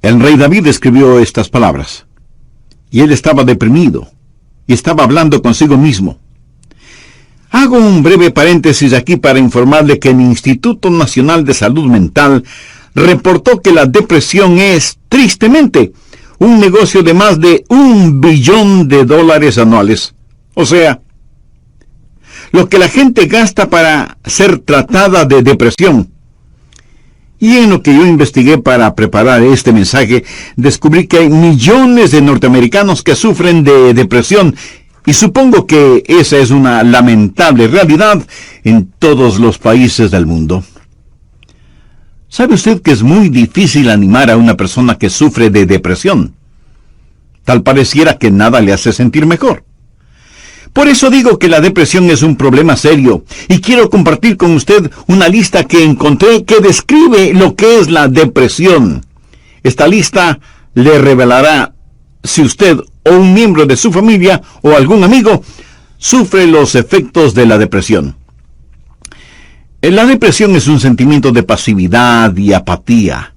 El rey David escribió estas palabras. Y él estaba deprimido, y estaba hablando consigo mismo. Hago un breve paréntesis aquí para informarle que el Instituto Nacional de Salud Mental reportó que la depresión es, tristemente, un negocio de más de $1 billón anuales. O sea, lo que la gente gasta para ser tratada de depresión. Y en lo que yo investigué para preparar este mensaje, descubrí que hay millones de norteamericanos que sufren de depresión, y supongo que esa es una lamentable realidad en todos los países del mundo. ¿Sabe usted que es muy difícil animar a una persona que sufre de depresión? Tal pareciera que nada le hace sentir mejor. Por eso digo que la depresión es un problema serio, y quiero compartir con usted una lista que encontré que describe lo que es la depresión. Esta lista le revelará si usted o un miembro de su familia o algún amigo sufre los efectos de la depresión. La depresión es un sentimiento de pasividad y apatía,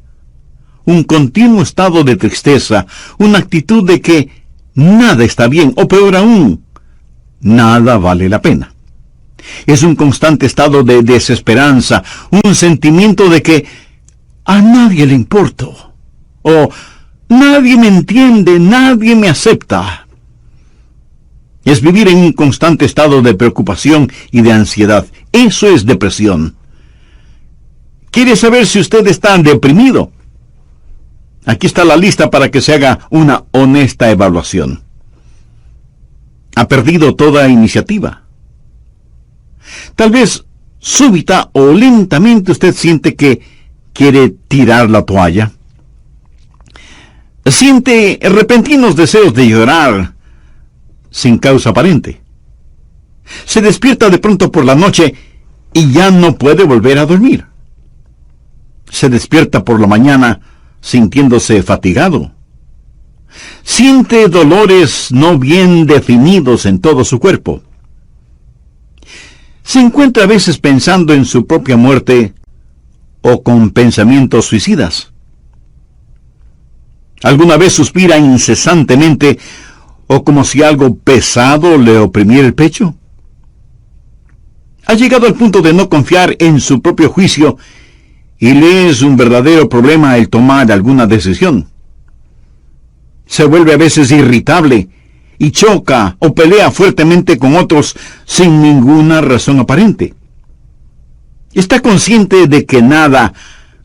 un continuo estado de tristeza, una actitud de que nada está bien, o peor aún, nada vale la pena. Es un constante estado de desesperanza, un sentimiento de que a nadie le importo, o nadie me entiende, nadie me acepta. Es vivir en un constante estado de preocupación y de ansiedad. Eso es depresión. ¿Quiere saber si usted está deprimido? Aquí está la lista para que se haga una honesta evaluación. ¿Ha perdido toda iniciativa? Tal vez súbita o lentamente usted siente que quiere tirar la toalla. Siente repentinos deseos de llorar sin causa aparente. Se despierta de pronto por la noche y ya no puede volver a dormir. Se despierta por la mañana sintiéndose fatigado. Siente dolores no bien definidos en todo su cuerpo. Se encuentra a veces pensando en su propia muerte o con pensamientos suicidas. ¿Alguna vez suspira incesantemente o como si algo pesado le oprimiera el pecho? ¿Ha llegado al punto de no confiar en su propio juicio y le es un verdadero problema el tomar alguna decisión? Se vuelve a veces irritable y choca o pelea fuertemente con otros sin ninguna razón aparente. Está consciente de que nada,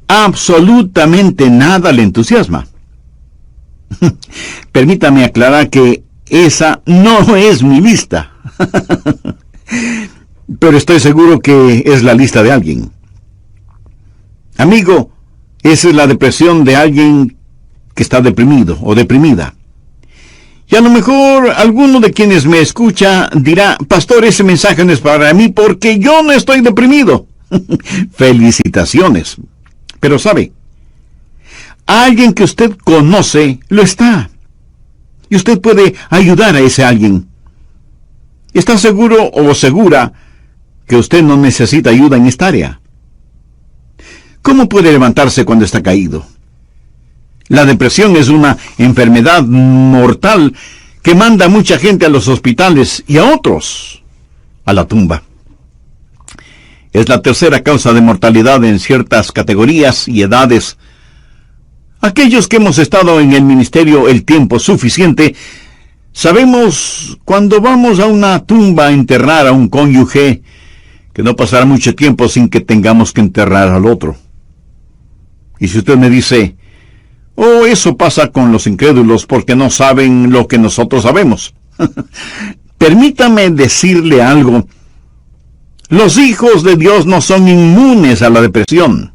absolutamente nada le entusiasma. Permítame aclarar que esa no es mi lista. Pero estoy seguro que es la lista de alguien. Amigo, esa es la depresión de alguien que está deprimido o deprimida. Y a lo mejor alguno de quienes me escucha dirá: pastor, ese mensaje no es para mí porque yo no estoy deprimido. Felicitaciones. Pero sabe, alguien que usted conoce lo está. Y usted puede ayudar a ese alguien. ¿Está seguro o segura que usted no necesita ayuda en esta área? ¿Cómo puede levantarse cuando está caído? La depresión es una enfermedad mortal que manda a mucha gente a los hospitales y a otros a la tumba. Es la tercera causa de mortalidad en ciertas categorías y edades. Aquellos que hemos estado en el ministerio el tiempo suficiente, sabemos cuando vamos a una tumba a enterrar a un cónyuge, que no pasará mucho tiempo sin que tengamos que enterrar al otro. Y si usted me dice: oh, eso pasa con los incrédulos porque no saben lo que nosotros sabemos. Permítame decirle algo. Los hijos de Dios no son inmunes a la depresión.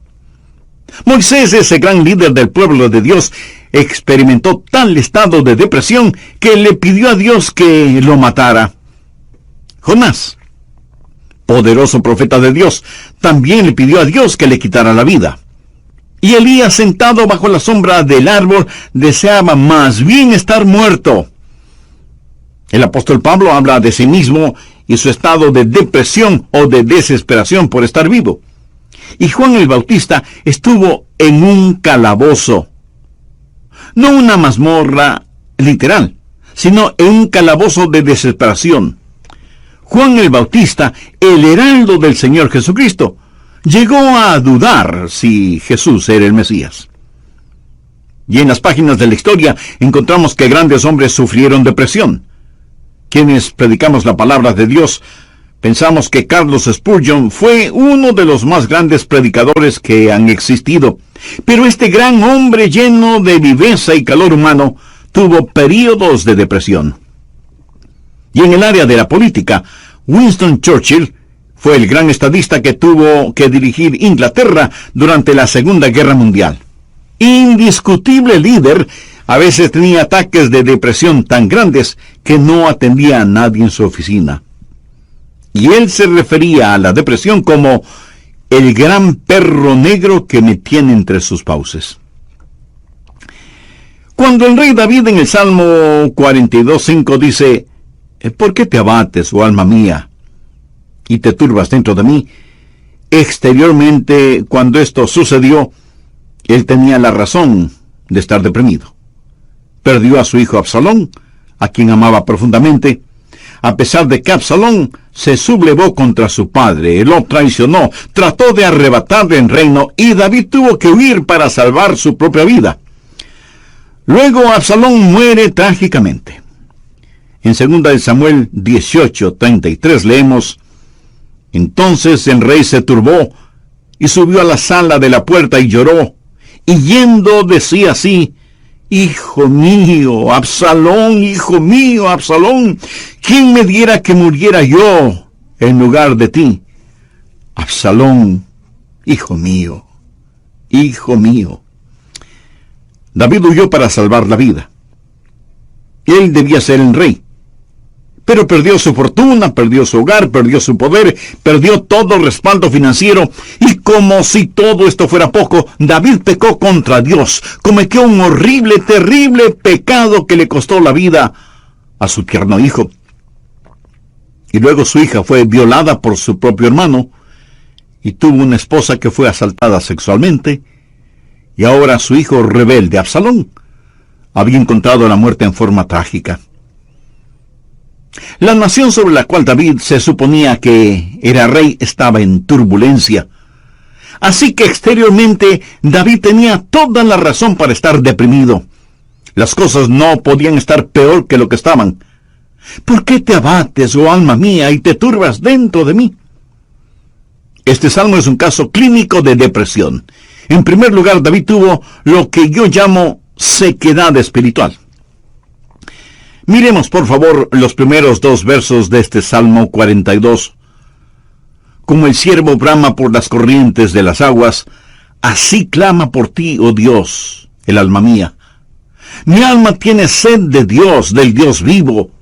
Moisés, ese gran líder del pueblo de Dios, experimentó tal estado de depresión que le pidió a Dios que lo matara. Jonás, poderoso profeta de Dios, también le pidió a Dios que le quitara la vida. Y Elías, sentado bajo la sombra del árbol, deseaba más bien estar muerto. El apóstol Pablo habla de sí mismo y su estado de depresión o de desesperación por estar vivo. Y Juan el Bautista estuvo en un calabozo. No una mazmorra literal, sino en un calabozo de desesperación. Juan el Bautista, el heraldo del Señor Jesucristo, llegó a dudar si Jesús era el Mesías. Y en las páginas de la historia encontramos que grandes hombres sufrieron depresión. Quienes predicamos la palabra de Dios, pensamos que Carlos Spurgeon fue uno de los más grandes predicadores que han existido. Pero este gran hombre lleno de viveza y calor humano tuvo períodos de depresión. Y en el área de la política, Winston Churchill fue el gran estadista que tuvo que dirigir Inglaterra durante la Segunda Guerra Mundial. Indiscutible líder, a veces tenía ataques de depresión tan grandes que no atendía a nadie en su oficina. Y él se refería a la depresión como el gran perro negro que me tiene entre sus fauces. Cuando el rey David en el Salmo 42:5 dice: ¿por qué te abates, oh alma mía, y te turbas dentro de mí? Exteriormente, cuando esto sucedió, él tenía la razón de estar deprimido. Perdió a su hijo Absalón, a quien amaba profundamente, a pesar de que Absalón se sublevó contra su padre, lo traicionó, trató de arrebatarle el reino, y David tuvo que huir para salvar su propia vida. Luego Absalón muere trágicamente. En 2 Samuel 18:33 leemos: entonces el rey se turbó y subió a la sala de la puerta y lloró, y yendo decía así: hijo mío, Absalón, hijo mío, Absalón, ¿quién me diera que muriera yo en lugar de ti? Absalón, hijo mío, hijo mío. David huyó para salvar la vida. Él debía ser el rey. Pero perdió su fortuna, perdió su hogar, perdió su poder, perdió todo respaldo financiero, y como si todo esto fuera poco, David pecó contra Dios, cometió un horrible, terrible pecado que le costó la vida a su tierno hijo. Y luego su hija fue violada por su propio hermano, y tuvo una esposa que fue asaltada sexualmente, y ahora su hijo rebelde, Absalón, había encontrado la muerte en forma trágica. La nación sobre la cual David se suponía que era rey estaba en turbulencia. Así que exteriormente David tenía toda la razón para estar deprimido. Las cosas no podían estar peor que lo que estaban. ¿Por qué te abates, oh alma mía, y te turbas dentro de mí? Este salmo es un caso clínico de depresión. En primer lugar, David tuvo lo que yo llamo sequedad espiritual. Miremos, por favor, los primeros 2 versos de este Salmo 42. Como el ciervo brama por las corrientes de las aguas, así clama por ti, oh Dios, el alma mía. Mi alma tiene sed de Dios, del Dios vivo.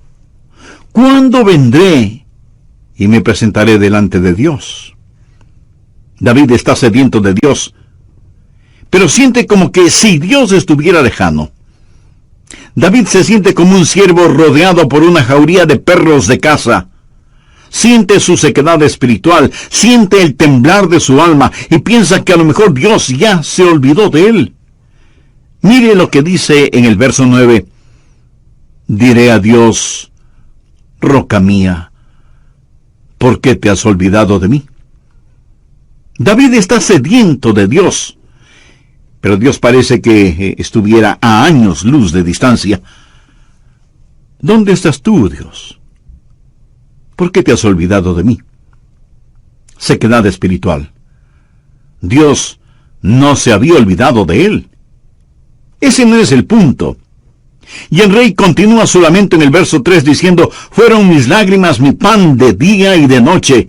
¿Cuándo vendré y me presentaré delante de Dios? David está sediento de Dios, pero siente como que si Dios estuviera lejano. David se siente como un ciervo rodeado por una jauría de perros de caza. Siente su sequedad espiritual, siente el temblar de su alma y piensa que a lo mejor Dios ya se olvidó de él. Mire lo que dice en el verso 9. Diré a Dios: roca mía, ¿por qué te has olvidado de mí? David está sediento de Dios, pero Dios parece que estuviera a años luz de distancia. ¿Dónde estás tú, Dios? ¿Por qué te has olvidado de mí? Sequedad espiritual. Dios no se había olvidado de él. Ese no es el punto. Y el rey continúa su lamento en el verso 3 diciendo: fueron mis lágrimas mi pan de día y de noche.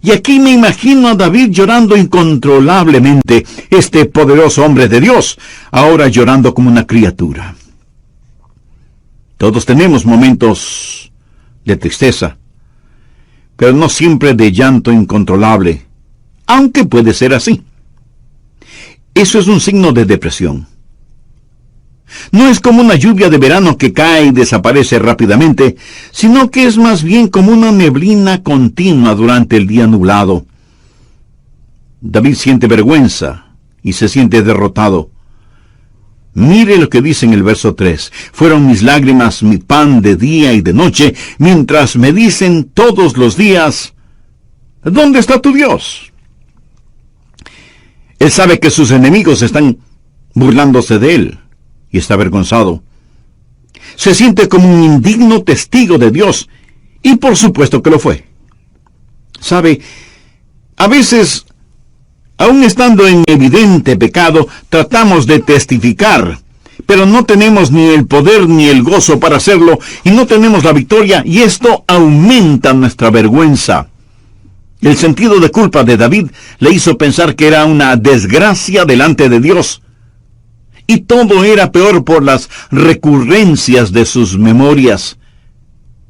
Y aquí me imagino a David llorando incontrolablemente, este poderoso hombre de Dios, ahora llorando como una criatura. Todos tenemos momentos de tristeza, pero no siempre de llanto incontrolable, aunque puede ser así. Eso es un signo de depresión. No es como una lluvia de verano que cae y desaparece rápidamente, sino que es más bien como una neblina continua durante el día nublado. David siente vergüenza y se siente derrotado. Mire lo que dice en el verso 3. Fueron mis lágrimas mi pan de día y de noche, mientras me dicen todos los días, ¿dónde está tu Dios? Él sabe que sus enemigos están burlándose de él y está avergonzado. Se siente como un indigno testigo de Dios, y por supuesto que lo fue. Sabe, a veces, aun estando en evidente pecado, tratamos de testificar, pero no tenemos ni el poder ni el gozo para hacerlo, y no tenemos la victoria, y esto aumenta nuestra vergüenza. El sentido de culpa de David le hizo pensar que era una desgracia delante de Dios. Y todo era peor por las recurrencias de sus memorias.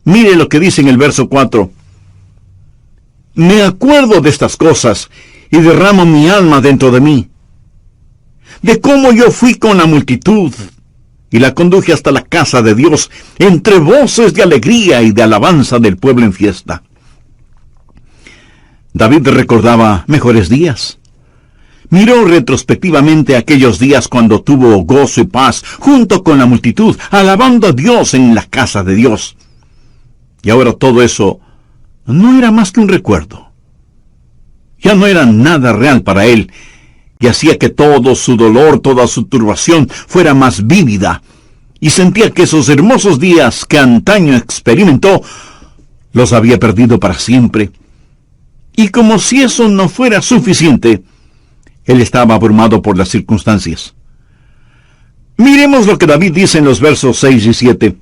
Mire lo que dice en el verso 4. Me acuerdo de estas cosas y derramo mi alma dentro de mí. De cómo yo fui con la multitud y la conduje hasta la casa de Dios, entre voces de alegría y de alabanza del pueblo en fiesta. David recordaba mejores días. Miró retrospectivamente aquellos días cuando tuvo gozo y paz junto con la multitud, alabando a Dios en la casa de Dios. Y ahora todo eso no era más que un recuerdo. Ya no era nada real para él, y hacía que todo su dolor, toda su turbación fuera más vívida, y sentía que esos hermosos días que antaño experimentó, los había perdido para siempre. Y como si eso no fuera suficiente, él estaba abrumado por las circunstancias. Miremos lo que David dice en los versos 6 y 7.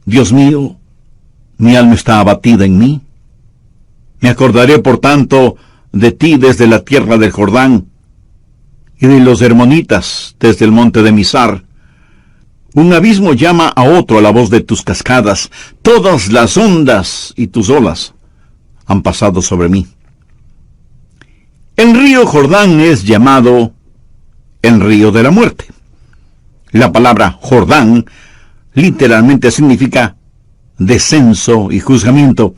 Dios mío, mi alma está abatida en mí. Me acordaré, por tanto, de ti desde la tierra del Jordán, y de los hermonitas desde el monte de Mizar. Un abismo llama a otro a la voz de tus cascadas. Todas las ondas y tus olas han pasado sobre mí. El río Jordán es llamado el río de la muerte. La palabra Jordán literalmente significa descenso y juzgamiento.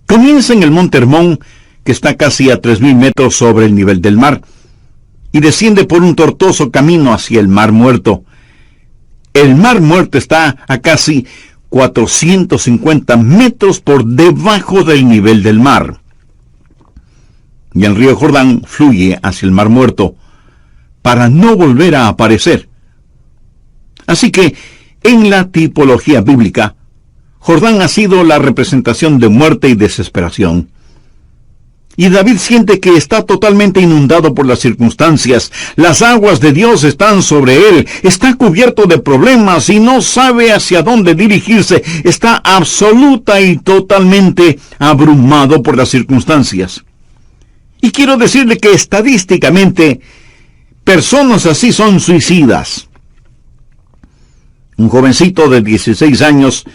Comienza en el monte Hermón, que está casi a 3.000 metros sobre el nivel del mar, y desciende por un tortuoso camino hacia el Mar Muerto. El Mar Muerto está a casi 450 metros por debajo del nivel del mar. Y el río Jordán fluye hacia el Mar Muerto para no volver a aparecer. Así que, en la tipología bíblica, Jordán ha sido la representación de muerte y desesperación. Y David siente que está totalmente inundado por las circunstancias. Las aguas de Dios están sobre él. Está cubierto de problemas y no sabe hacia dónde dirigirse. Está absoluta y totalmente abrumado por las circunstancias. Y quiero decirle que estadísticamente, personas así son suicidas. Un jovencito de 16 años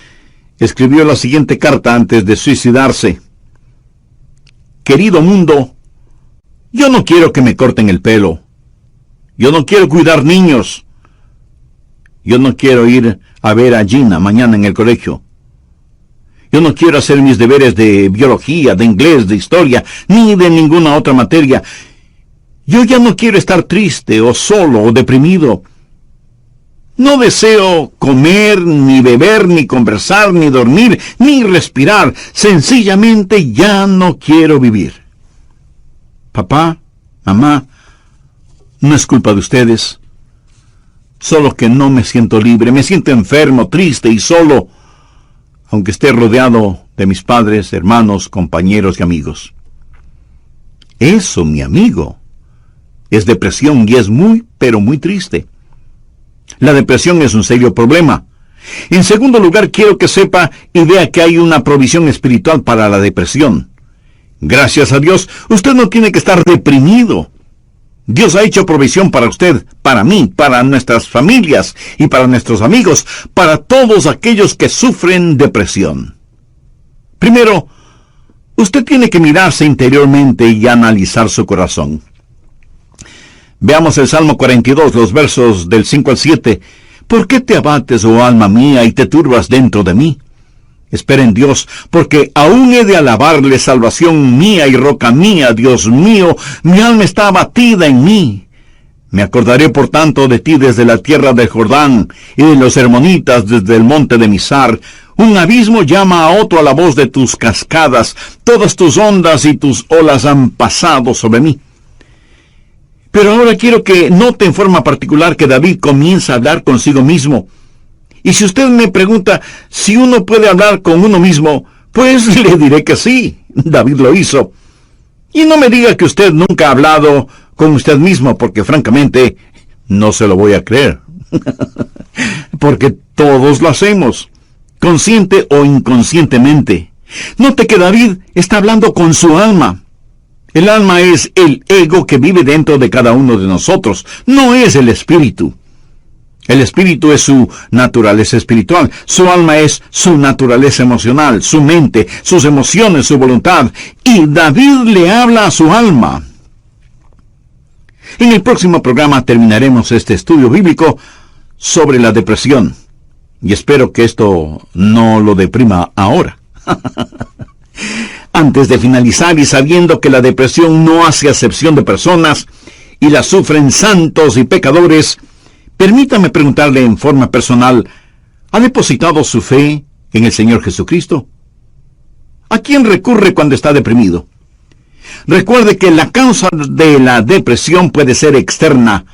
escribió la siguiente carta antes de suicidarse. Querido mundo, yo no quiero que me corten el pelo. Yo no quiero cuidar niños. Yo no quiero ir a ver a Gina mañana en el colegio. Yo no quiero hacer mis deberes de biología, de inglés, de historia, ni de ninguna otra materia. Yo ya no quiero estar triste o solo o deprimido. No deseo comer, ni beber, ni conversar, ni dormir, ni respirar. Sencillamente ya no quiero vivir. Papá, mamá, no es culpa de ustedes. Solo que no me siento libre, me siento enfermo, triste y solo, aunque esté rodeado de mis padres, hermanos, compañeros y amigos. Eso, mi amigo, es depresión y es muy, pero muy triste. La depresión es un serio problema. En segundo lugar, quiero que sepa y vea que hay una provisión espiritual para la depresión. Gracias a Dios, usted no tiene que estar deprimido. Dios ha hecho provisión para usted, para mí, para nuestras familias y para nuestros amigos, para todos aquellos que sufren depresión. Primero, usted tiene que mirarse interiormente y analizar su corazón. Veamos el Salmo 42, los versos del 5 al 7. ¿Por qué te abates, oh alma mía, y te turbas dentro de mí? Espera en Dios, porque aún he de alabarle, salvación mía y roca mía, Dios mío, mi alma está abatida en mí. Me acordaré por tanto de ti desde la tierra del Jordán, y de los hermonitas desde el monte de Mizar. Un abismo llama a otro a la voz de tus cascadas. Todas tus ondas y tus olas han pasado sobre mí. Pero ahora quiero que note en forma particular que David comienza a hablar consigo mismo. Y si usted me pregunta si uno puede hablar con uno mismo, pues le diré que sí, David lo hizo. Y no me diga que usted nunca ha hablado con usted mismo, porque francamente no se lo voy a creer. Porque todos lo hacemos, consciente o inconscientemente. Note que David está hablando con su alma. El alma es el ego que vive dentro de cada uno de nosotros, no es el espíritu. El espíritu es su naturaleza espiritual, su alma es su naturaleza emocional, su mente, sus emociones, su voluntad, y David le habla a su alma. En el próximo programa terminaremos este estudio bíblico sobre la depresión, y espero que esto no lo deprima ahora. Antes de finalizar, y sabiendo que la depresión no hace acepción de personas, y la sufren santos y pecadores, permítame preguntarle en forma personal, ¿ha depositado su fe en el Señor Jesucristo? ¿A quién recurre cuando está deprimido? Recuerde que la causa de la depresión puede ser externa,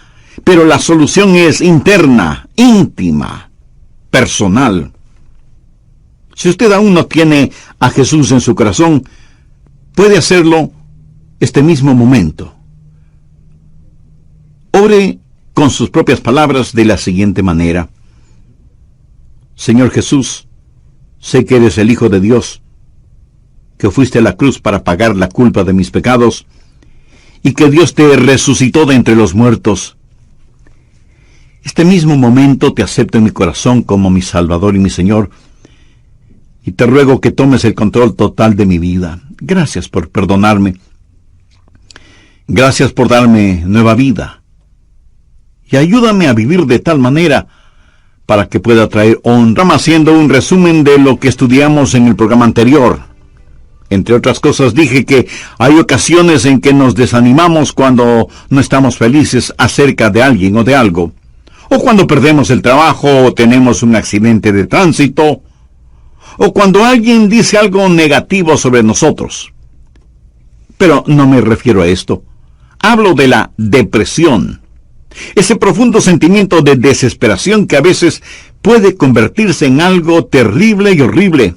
pero la solución es interna, íntima, personal. Si usted aún no tiene a Jesús en su corazón, puede hacerlo este mismo momento. Ore con sus propias palabras de la siguiente manera: Señor Jesús, sé que eres el Hijo de Dios, que fuiste a la cruz para pagar la culpa de mis pecados, y que Dios te resucitó de entre los muertos. Este mismo momento te acepto en mi corazón como mi Salvador y mi Señor, y te ruego que tomes el control total de mi vida. Gracias por perdonarme. Gracias por darme nueva vida. Y ayúdame a vivir de tal manera para que pueda traer honra. Haciendo un resumen de lo que estudiamos en el programa anterior. Entre otras cosas dije que hay ocasiones en que nos desanimamos cuando no estamos felices acerca de alguien o de algo. O cuando perdemos el trabajo o tenemos un accidente de tránsito. O cuando alguien dice algo negativo sobre nosotros. Pero no me refiero a esto. Hablo de la depresión. Ese profundo sentimiento de desesperación que a veces puede convertirse en algo terrible y horrible.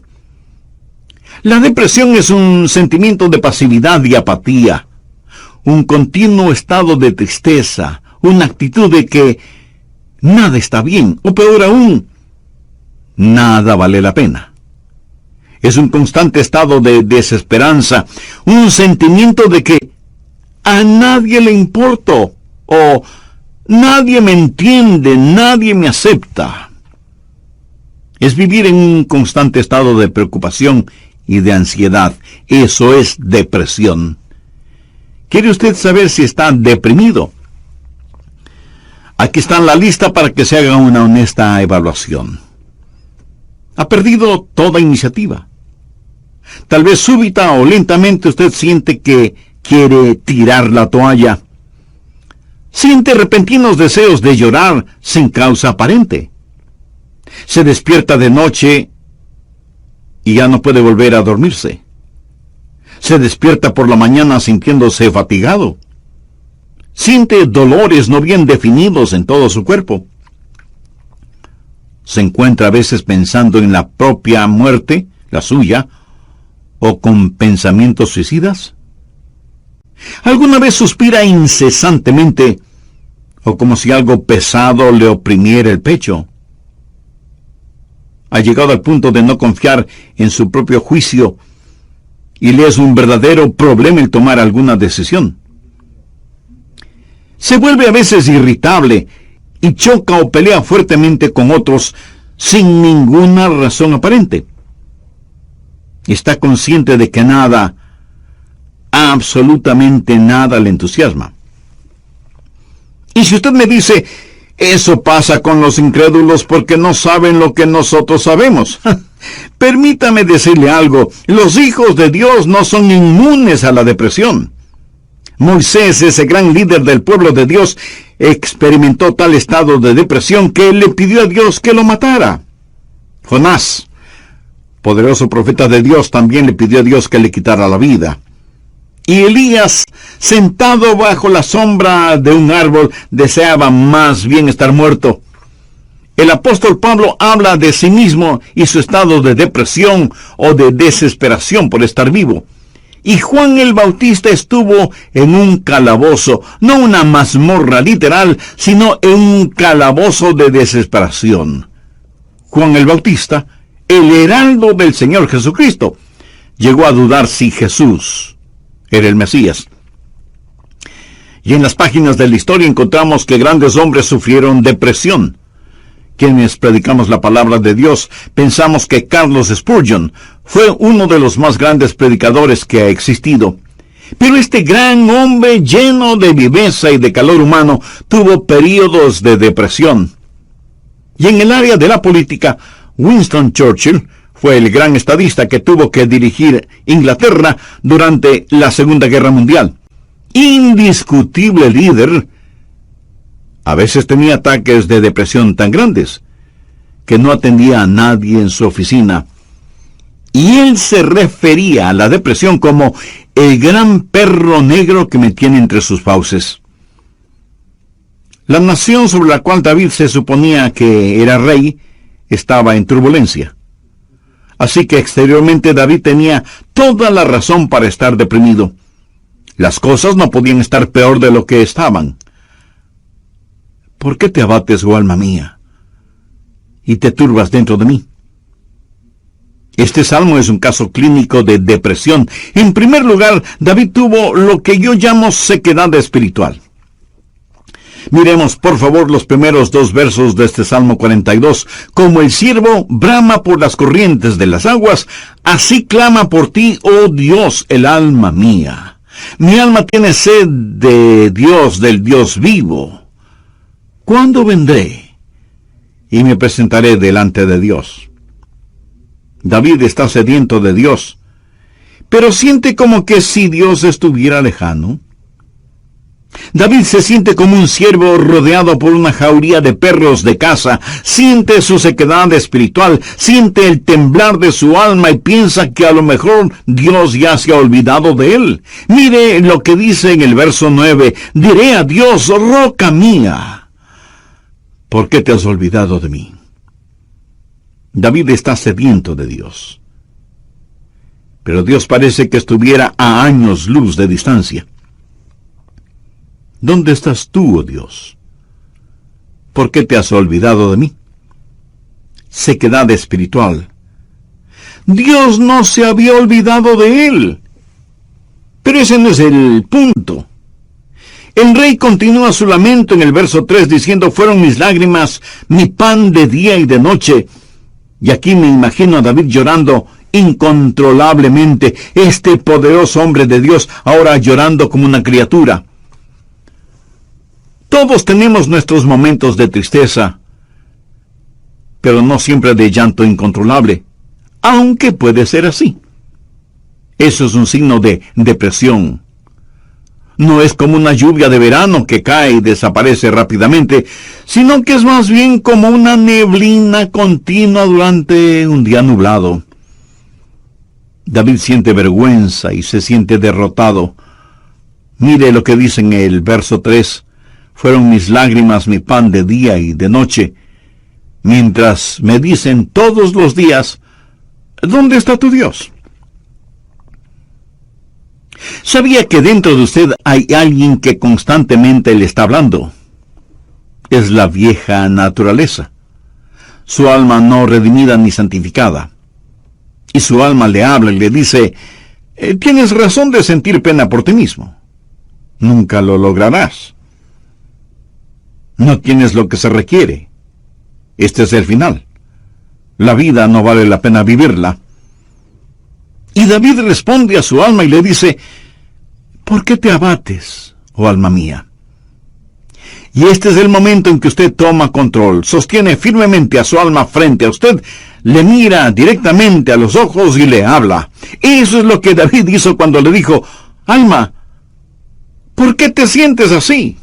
La depresión es un sentimiento de pasividad y apatía, un continuo estado de tristeza, una actitud de que nada está bien, o peor aún, nada vale la pena. Es un constante estado de desesperanza, un sentimiento de que a nadie le importo, o nadie me entiende, nadie me acepta. Es vivir en un constante estado de preocupación y de ansiedad. Eso es depresión. ¿Quiere usted saber si está deprimido? Aquí está en la lista para que se haga una honesta evaluación. Ha perdido toda iniciativa. Tal vez súbita o lentamente usted siente que quiere tirar la toalla. Siente repentinos deseos de llorar sin causa aparente. Se despierta de noche y ya no puede volver a dormirse. Se despierta por la mañana sintiéndose fatigado. Siente dolores no bien definidos en todo su cuerpo. Se encuentra a veces pensando en la propia muerte, la suya, o con pensamientos suicidas. ¿Alguna vez suspira incesantemente o como si algo pesado le oprimiera el pecho? Ha llegado al punto de no confiar en su propio juicio y le es un verdadero problema el tomar alguna decisión. Se vuelve a veces irritable y choca o pelea fuertemente con otros sin ninguna razón aparente. Está consciente de que nada, absolutamente nada le entusiasma. Y si usted me dice, eso pasa con los incrédulos porque no saben lo que nosotros sabemos. Permítame decirle algo, los hijos de Dios no son inmunes a la depresión. Moisés, ese gran líder del pueblo de Dios, experimentó tal estado de depresión que le pidió a Dios que lo matara. Jonás, poderoso profeta de Dios, también le pidió a Dios que le quitara la vida. Y Elías, sentado bajo la sombra de un árbol, deseaba más bien estar muerto. El apóstol Pablo habla de sí mismo y su estado de depresión o de desesperación por estar vivo. Y Juan el Bautista estuvo en un calabozo, no una mazmorra literal, sino en un calabozo de desesperación. Juan el Bautista, el heraldo del Señor Jesucristo, llegó a dudar si Jesús era el Mesías. Y en las páginas de la historia encontramos que grandes hombres sufrieron depresión. Quienes predicamos la palabra de Dios, pensamos que Carlos Spurgeon fue uno de los más grandes predicadores que ha existido. Pero este gran hombre lleno de viveza y de calor humano tuvo períodos de depresión. Y en el área de la política, Winston Churchill fue el gran estadista que tuvo que dirigir Inglaterra durante la Segunda Guerra Mundial. Indiscutible líder. A veces tenía ataques de depresión tan grandes que no atendía a nadie en su oficina. Y él se refería a la depresión como el gran perro negro que me tiene entre sus fauces. La nación sobre la cual David se suponía que era rey estaba en turbulencia. Así que exteriormente David tenía toda la razón para estar deprimido. Las cosas no podían estar peor de lo que estaban. ¿Por qué te abates, oh alma mía, y te turbas dentro de mí? Este salmo es un caso clínico de depresión. En primer lugar, David tuvo lo que yo llamo sequedad espiritual. Miremos, por favor, los primeros 2 versos de este Salmo 42. Como el ciervo brama por las corrientes de las aguas, así clama por ti, oh Dios, el alma mía. Mi alma tiene sed de Dios, del Dios vivo. ¿Cuándo vendré y me presentaré delante de Dios? David está sediento de Dios, pero siente como que si Dios estuviera lejano. David se siente como un ciervo rodeado por una jauría de perros de caza, siente su sequedad espiritual, siente el temblar de su alma y piensa que a lo mejor Dios ya se ha olvidado de él. Mire lo que dice en el verso 9, diré a Dios, roca mía, ¿por qué te has olvidado de mí? David está sediento de Dios, pero Dios parece que estuviera a años luz de distancia. ¿Dónde estás tú, oh Dios? ¿Por qué te has olvidado de mí? Sequedad espiritual. Dios no se había olvidado de él. Pero ese no es el punto. El rey continúa su lamento en el verso 3 diciendo, fueron mis lágrimas, mi pan de día y de noche. Y aquí me imagino a David llorando incontrolablemente, este poderoso hombre de Dios ahora llorando como una criatura. Todos tenemos nuestros momentos de tristeza, pero no siempre de llanto incontrolable, aunque puede ser así. Eso es un signo de depresión. No es como una lluvia de verano que cae y desaparece rápidamente, sino que es más bien como una neblina continua durante un día nublado. David siente vergüenza y se siente derrotado. Mire lo que dice en el verso 3. Fueron mis lágrimas mi pan de día y de noche, mientras me dicen todos los días, ¿dónde está tu Dios? ¿Sabía que dentro de usted hay alguien que constantemente le está hablando? Es la vieja naturaleza, su alma no redimida ni santificada. Y su alma le habla y le dice, tienes razón de sentir pena por ti mismo. Nunca lo lograrás. No tienes lo que se requiere. Este es el final. La vida no vale la pena vivirla. Y David responde a su alma y le dice, ¿por qué te abates, oh alma mía? Y este es el momento en que usted toma control, sostiene firmemente a su alma frente a usted, le mira directamente a los ojos y le habla. Eso es lo que David hizo cuando le dijo, alma, ¿Por qué te sientes así?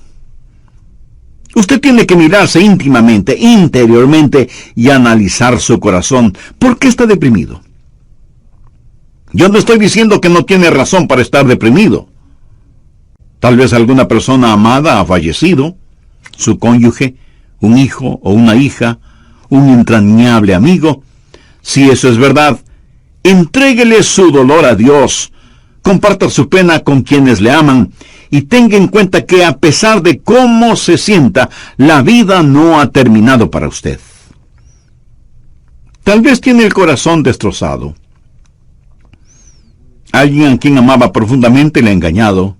Usted tiene que mirarse íntimamente, interiormente, y analizar su corazón. ¿Por qué está deprimido? Yo no estoy diciendo que no tiene razón para estar deprimido. Tal vez alguna persona amada ha fallecido, su cónyuge, un hijo o una hija, un entrañable amigo. Si eso es verdad, entréguele su dolor a Dios, comparta su pena con quienes le aman, y tenga en cuenta que a pesar de cómo se sienta, la vida no ha terminado para usted. Tal vez tiene el corazón destrozado. Alguien a quien amaba profundamente le ha engañado.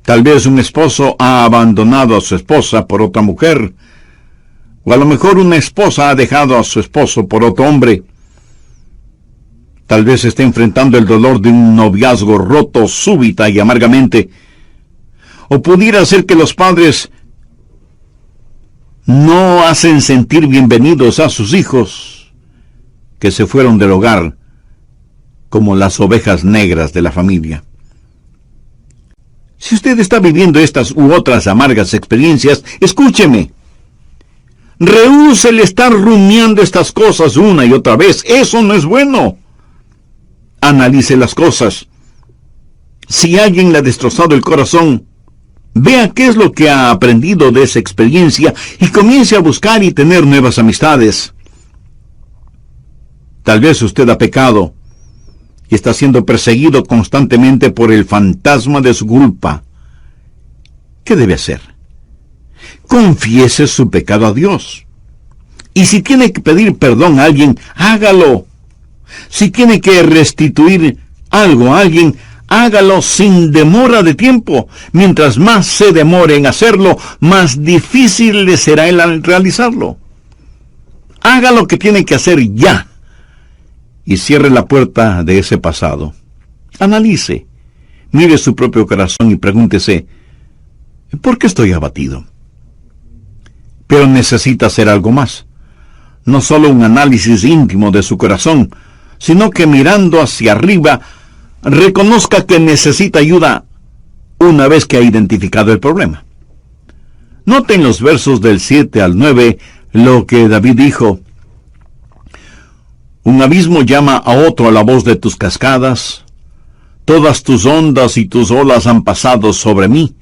Tal vez un esposo ha abandonado a su esposa por otra mujer, o a lo mejor una esposa ha dejado a su esposo por otro hombre. Tal vez esté enfrentando el dolor de un noviazgo roto súbita y amargamente. O pudiera ser que los padres no hacen sentir bienvenidos a sus hijos, que se fueron del hogar como las ovejas negras de la familia. Si usted está viviendo estas u otras amargas experiencias, escúcheme. Rehúse el estar rumiando estas cosas una y otra vez. Eso no es bueno. Analice las cosas. Si alguien le ha destrozado el corazón, vea qué es lo que ha aprendido de esa experiencia y comience a buscar y tener nuevas amistades. Tal vez usted ha pecado y está siendo perseguido constantemente por el fantasma de su culpa. ¿Qué debe hacer? Confiese su pecado a Dios. Y si tiene que pedir perdón a alguien, hágalo. Si tiene que restituir algo a alguien, hágalo sin demora de tiempo. Mientras más se demore en hacerlo, más difícil le será el realizarlo. Haga lo que tiene que hacer ya. Y cierre la puerta de ese pasado. Analice, mire su propio corazón y pregúntese, ¿por qué estoy abatido? Pero necesita hacer algo más. No solo un análisis íntimo de su corazón, sino que mirando hacia arriba, reconozca que necesita ayuda una vez que ha identificado el problema. Noten los versos del 7 al 9 lo que David dijo. Un abismo llama a otro a la voz de tus cascadas. Todas tus ondas y tus olas han pasado sobre mí.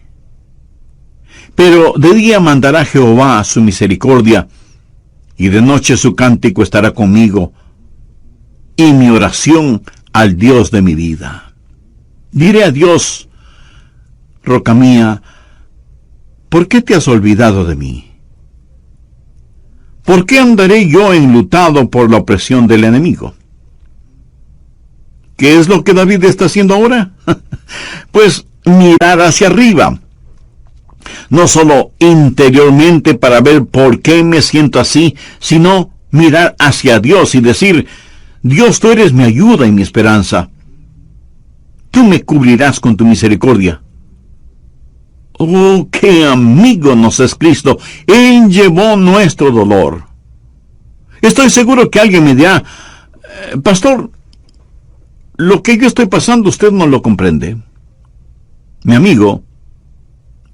Pero de día mandará Jehová su misericordia, y de noche su cántico estará conmigo, y mi oración al Dios de mi vida. Diré a Dios, roca mía, ¿por qué te has olvidado de mí? ¿Por qué andaré yo enlutado por la opresión del enemigo? ¿Qué es lo que David está haciendo ahora? Pues mirar hacia arriba. No solo interiormente para ver por qué me siento así, sino mirar hacia Dios y decir, Dios, tú eres mi ayuda y mi esperanza. Tú me cubrirás con tu misericordia. Oh, qué amigo nos es Cristo. Él llevó nuestro dolor. Estoy seguro que alguien me dirá, pastor, lo que yo estoy pasando usted no lo comprende. Mi amigo,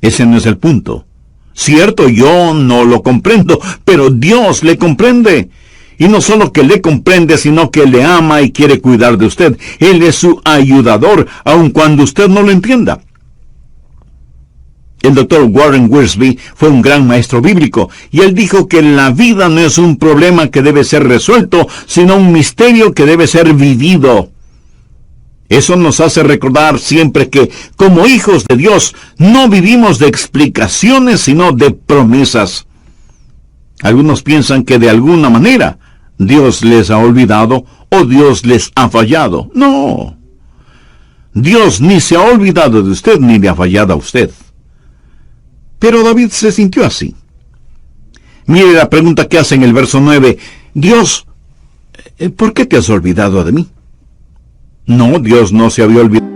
ese no es el punto. Cierto, yo no lo comprendo, pero Dios le comprende. Y no solo que le comprende, sino que le ama y quiere cuidar de usted. Él es su ayudador, aun cuando usted no lo entienda. El doctor Warren Wiersbe fue un gran maestro bíblico, y él dijo que la vida no es un problema que debe ser resuelto, sino un misterio que debe ser vivido. Eso nos hace recordar siempre que, como hijos de Dios, no vivimos de explicaciones, sino de promesas. Algunos piensan que de alguna manera Dios les ha olvidado o Dios les ha fallado. No. Dios ni se ha olvidado de usted ni le ha fallado a usted. Pero David se sintió así. Mire la pregunta que hace en el verso 9. Dios, ¿por qué te has olvidado de mí? No, Dios no se había olvidado.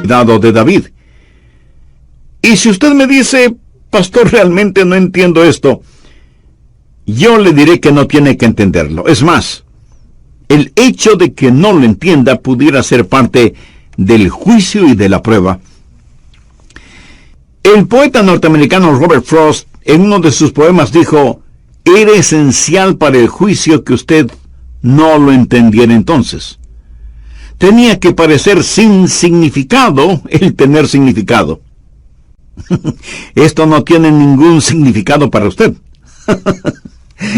cuidado de David. Y si usted me dice, pastor, realmente no entiendo esto, yo le diré que no tiene que entenderlo. Es más, el hecho de que no lo entienda pudiera ser parte del juicio y de la prueba. El poeta norteamericano Robert Frost, en uno de sus poemas, dijo: era esencial para el juicio que usted no lo entendiera entonces. Tenía que parecer sin significado el tener significado. Esto no tiene ningún significado para usted.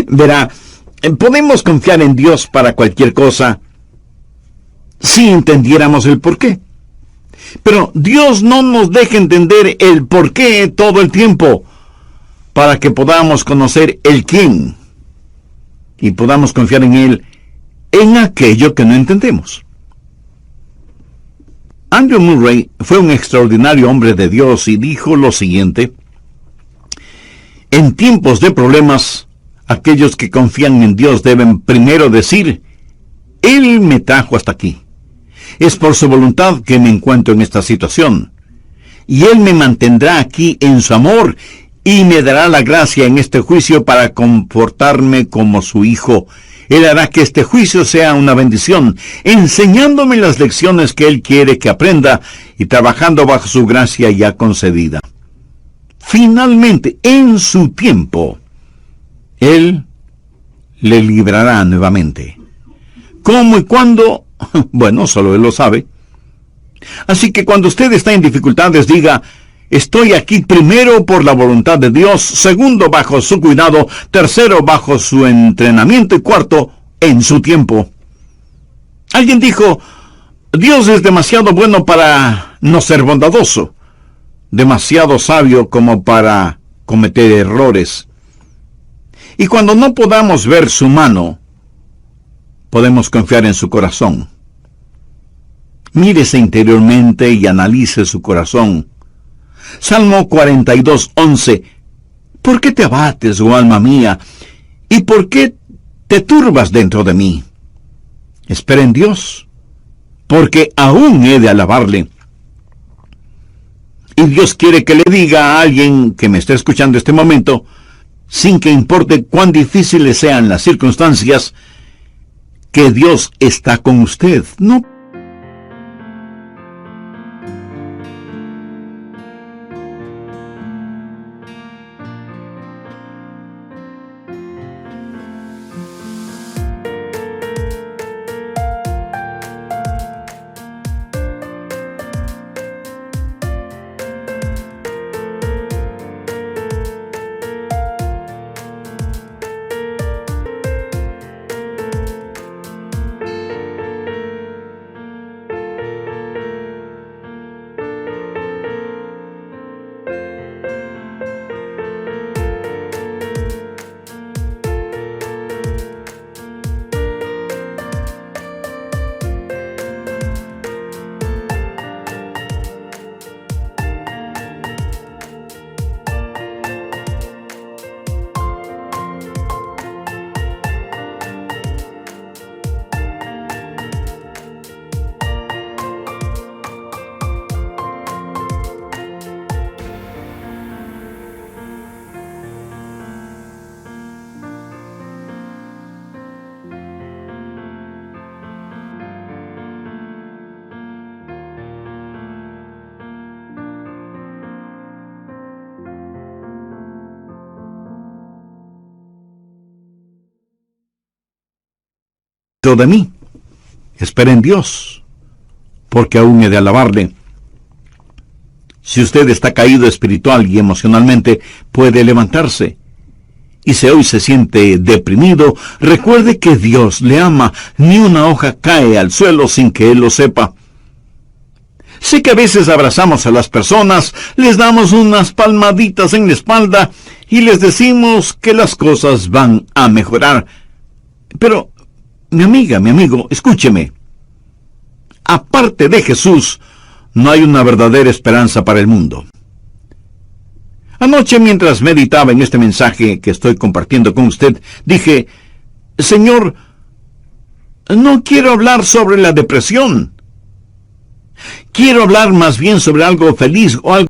Verá, podemos confiar en Dios para cualquier cosa si entendiéramos el porqué. Pero Dios no nos deja entender el porqué todo el tiempo, para que podamos conocer el quién y podamos confiar en Él en aquello que no entendemos. Andrew Murray fue un extraordinario hombre de Dios y dijo lo siguiente: en tiempos de problemas, aquellos que confían en Dios deben primero decir: Él me trajo hasta aquí. Es por su voluntad que me encuentro en esta situación. Y Él me mantendrá aquí en su amor y me dará la gracia en este juicio para comportarme como su hijo. Él hará que este juicio sea una bendición, enseñándome las lecciones que Él quiere que aprenda y trabajando bajo su gracia ya concedida. Finalmente, en su tiempo, Él le librará nuevamente. ¿Cómo y cuándo? Bueno, solo Él lo sabe. Así que cuando usted está en dificultades, diga: estoy aquí primero por la voluntad de Dios, segundo bajo su cuidado, tercero bajo su entrenamiento y cuarto en su tiempo. Alguien dijo: Dios es demasiado bueno para no ser bondadoso, demasiado sabio como para cometer errores. Y cuando no podamos ver su mano, podemos confiar en su corazón. Mírese interiormente y analice su corazón. Salmo 42:11. ¿Por qué te abates, oh alma mía? ¿Y por qué te turbas dentro de mí? Espera en Dios, porque aún he de alabarle. Y Dios quiere que le diga a alguien que me esté escuchando este momento, sin que importe cuán difíciles sean las circunstancias, que Dios está con usted. No. De mí. Espera en Dios, porque aún he de alabarle. Si usted está caído espiritual y emocionalmente, puede levantarse. Y si hoy se siente deprimido, recuerde que Dios le ama. Ni una hoja cae al suelo sin que Él lo sepa. Sé que a veces abrazamos a las personas, les damos unas palmaditas en la espalda y les decimos que las cosas van a mejorar. Pero mi amiga, mi amigo, escúcheme. Aparte de Jesús, no hay una verdadera esperanza para el mundo. Anoche, mientras meditaba en este mensaje que estoy compartiendo con usted, dije: Señor, no quiero hablar sobre la depresión. Quiero hablar más bien sobre algo feliz o algo